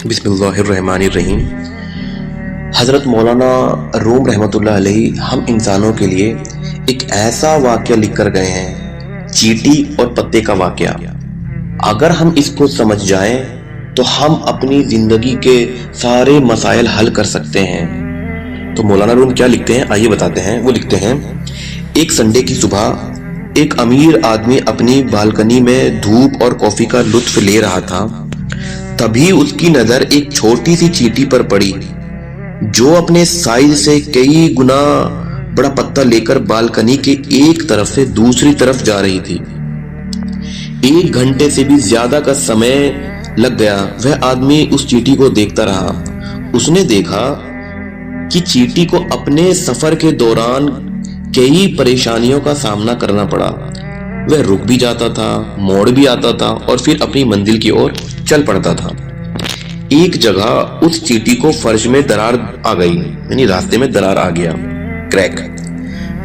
बिस्मिल्लाहिर्रहमानिर्रहीम। हज़रत मौलाना रूम रहमतुल्लाह अलैहि हम इंसानों के लिए एक ऐसा वाक़या लिख कर गए हैं, चींटी और पत्ते का वाक़या। अगर हम इसको समझ जाएं तो हम अपनी ज़िंदगी के सारे मसाइल हल कर सकते हैं। तो मौलाना रूम क्या लिखते हैं, आइए बताते हैं। वो लिखते हैं, एक संडे की सुबह एक अमीर आदमी अपनी बालकनी में धूप और कॉफ़ी का लुत्फ ले रहा था। तभी उसकी नजर एक छोटी सी चींटी पर पड़ी जो अपने साइज से कई गुना बड़ा पत्ता लेकर बालकनी के एक तरफ से दूसरी तरफ जा रही थी। 1 घंटे से भी ज्यादा का समय लग गया। वह आदमी उस चींटी को देखता रहा। उसने देखा कि चींटी को अपने सफर के दौरान कई परेशानियों का सामना करना पड़ा। वह रुक भी जाता था, मोड़ भी आता था और फिर अपनी मंजिल की ओर चल पड़ता था। एक जगह उस चींटी को फर्श में दरार आ गई, यानी रास्ते में दरार आ गया, क्रैक।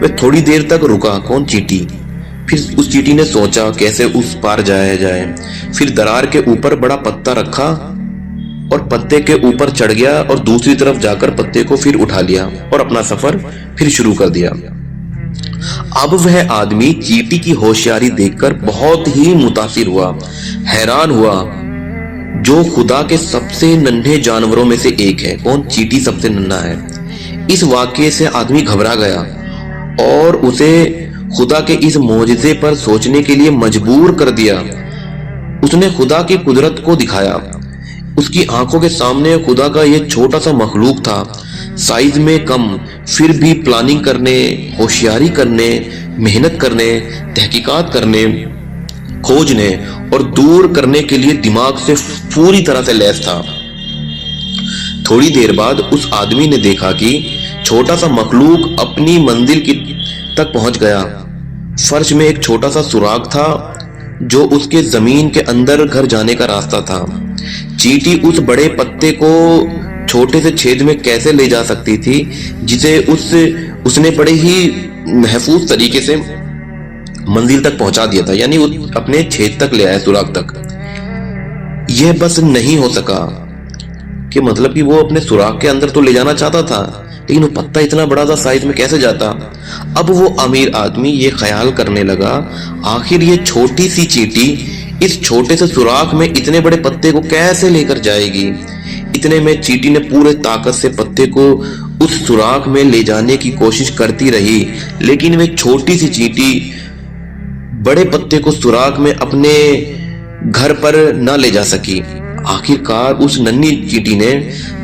वह थोड़ी देर तक रुका, कौन, चींटी। फिर उस चींटी ने सोचा कैसे उस पार जाया जाए। फिर दरार के ऊपर बड़ा पत्ता रखा और पत्ते के ऊपर चढ़ गया और दूसरी तरफ जाकर पत्ते को फिर उठा लिया और अपना सफर फिर शुरू कर दिया। अब वह आदमी चींटी की होशियारी देखकर बहुत ही मुतासिर हुआ, हैरान हुआ। जो खुदा के सबसे नन्हे जानवरों में से एक है, कौन, चींटी सबसे नन्हा है। इस वाक्य से आदमी घबरा गया और उसे खुदा के इस मोजज़े पर सोचने के लिए मजबूर कर दिया। उसने खुदा की कुदरत को दिखाया। उसकी आंखों के सामने खुदा का यह छोटा सा मखलूक था, साइज में कम, फिर भी प्लानिंग करने, होशियारी करने, मेहनत करने, तहकीकात करने, खोजने और दूर करने के लिए दिमाग से पूरी तरह से लैस था। थोड़ी देर बाद उस आदमी ने देखा कि छोटा सा मखलूक अपनी मंजिल तक पहुंच गया। फर्श में एक छोटा सा सुराख था जो उसके जमीन के अंदर घर जाने का रास्ता था। चींटी उस बड़े पत्ते को छोटे से छेद में कैसे ले जा सकती थी जिसे उसने बड़े ही महफूज तरीके से मंजिल तक पहुंचा दिया था, यानी वो अपने छेद तक ले आया, सुराग तक। यह बस नहीं हो सका कि मतलब कि वो अपने सुराग के अंदर तो ले जाना चाहता था, लेकिन वो पत्ता इतना बड़ा था, साइज में कैसे जाता। अब वो अमीर आदमी ये ख्याल करने लगा, आखिर ये छोटी सी चींटी इस छोटे से सुराख में इतने बड़े पत्ते को कैसे लेकर जाएगी। इतने में चींटी ने पूरे ताकत से पत्ते को उस सुराख में ले जाने की कोशिश करती रही, लेकिन वे छोटी सी चींटी बड़े पत्ते को सुराख में अपने घर पर न ले जा सकी। आखिरकार उस नन्ही चींटी ने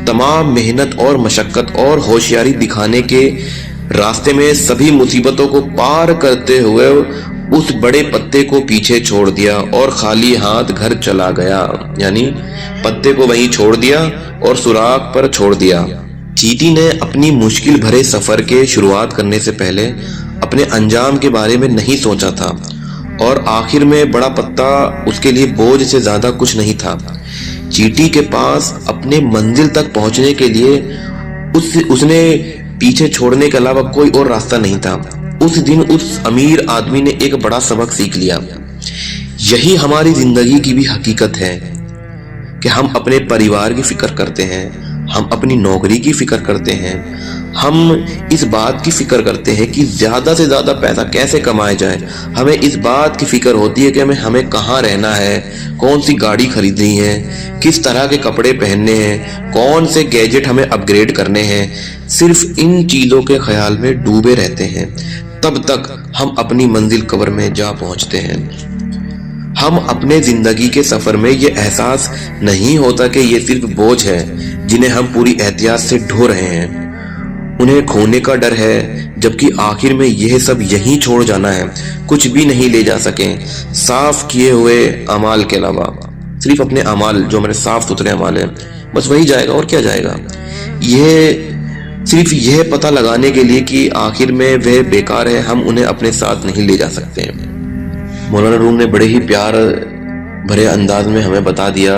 तमाम मेहनत और मशक्कत और होशियारी दिखाने के रास्ते में सभी मुसीबतों को पार करते हुए उस बड़े पत्ते को पीछे छोड़ दिया और खाली हाथ घर चला गया, यानी पत्ते को वहीं छोड़ दिया और सुराख पर छोड़ दिया। चींटी ने अपनी मुश्किल भरे सफर के शुरुआत करने से पहले अपने अंजाम के बारे में नहीं सोचा था और आखिर में बड़ा पत्ता उसके लिए बोझ से ज्यादा कुछ नहीं था। चींटी के पास अपने मंजिल तक पहुंचने के लिए उसने पीछे छोड़ने के अलावा कोई और रास्ता नहीं था। उस दिन उस अमीर आदमी ने एक बड़ा सबक सीख लिया। यही हमारी जिंदगी की भी हकीकत है कि हम अपने परिवार की फिक्र करते हैं, हम अपनी नौकरी की फिक्र करते हैं, हम इस बात की फिक्र करते हैं कि ज्यादा से ज्यादा पैसा कैसे कमाया जाए। हमें इस बात की फिक्र होती है कि हमें कहाँ रहना है, कौन सी गाड़ी खरीदनी है, किस तरह के कपड़े पहनने हैं, कौन से गैजेट हमें अपग्रेड करने हैं। सिर्फ इन चीजों के ख्याल में डूबे रहते हैं, तब तक हम अपनी मंजिल कब्र में जा पहुंचते हैं। हम अपने जिंदगी के सफर में ये एहसास नहीं होता कि ये सिर्फ बोझ है जिन्हें हम पूरी एहतियात से ढो रहे हैं। उन्हें खोने का डर है, जबकि आखिर में यह सब यहीं छोड़ जाना है, कुछ भी नहीं ले जा सके साफ किए हुए अमाल के अलावा। सिर्फ अपने अमाल, जो हमारे साफ सुथरे अमाल हैं, बस वही जाएगा और क्या जाएगा। यह सिर्फ यह पता लगाने के लिए कि आखिर में वह बेकार है, हम उन्हें अपने साथ नहीं ले जा सकते। मौलाना रूम ने बड़े ही प्यार भरे अंदाज में हमें बता दिया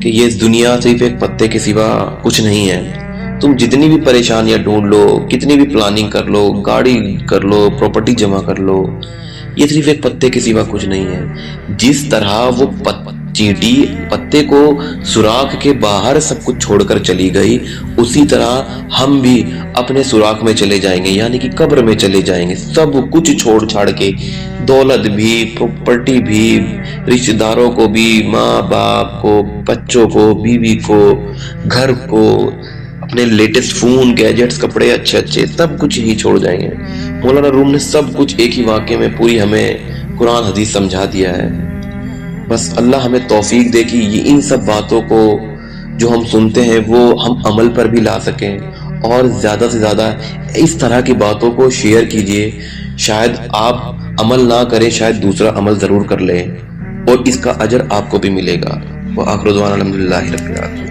कि ये दुनिया सिर्फ एक पत्ते के सिवा कुछ नहीं है। तुम जितनी भी परेशानियां ढूंढ लो, कितनी भी प्लानिंग कर लो, गाड़ी कर लो, प्रॉपर्टी जमा कर लो, ये सिर्फ एक पत्ते के सिवा कुछ नहीं है। जिस तरह वो چینٹی پتے کو سوراخ کے باہر سب کچھ چھوڑ کر چلی گئی، اسی طرح ہم بھی اپنے سوراخ میں چلے جائیں گے، یعنی کہ قبر میں چلے جائیں گے، سب کچھ چھوڑ چھاڑ کے، دولت بھی، پراپرٹی بھی، رشتہ داروں کو بھی، ماں باپ کو، بچوں کو، بیوی کو، گھر کو، اپنے لیٹسٹ فون، گیجٹس، کپڑے اچھے اچھے، سب کچھ ہی چھوڑ جائیں گے۔ مولانا روم نے سب کچھ ایک ہی واقعے میں پوری ہمیں قرآن حدیث سمجھا دیا ہے۔ بس اللہ ہمیں توفیق دے کہ یہ ان سب باتوں کو جو ہم سنتے ہیں وہ ہم عمل پر بھی لا سکیں، اور زیادہ سے زیادہ اس طرح کی باتوں کو شیئر کیجئے۔ شاید آپ عمل نہ کریں، شاید دوسرا عمل ضرور کر لیں، اور اس کا اجر آپ کو بھی ملے گا۔ وآخر دعوانا الحمدللہ رب العالمین۔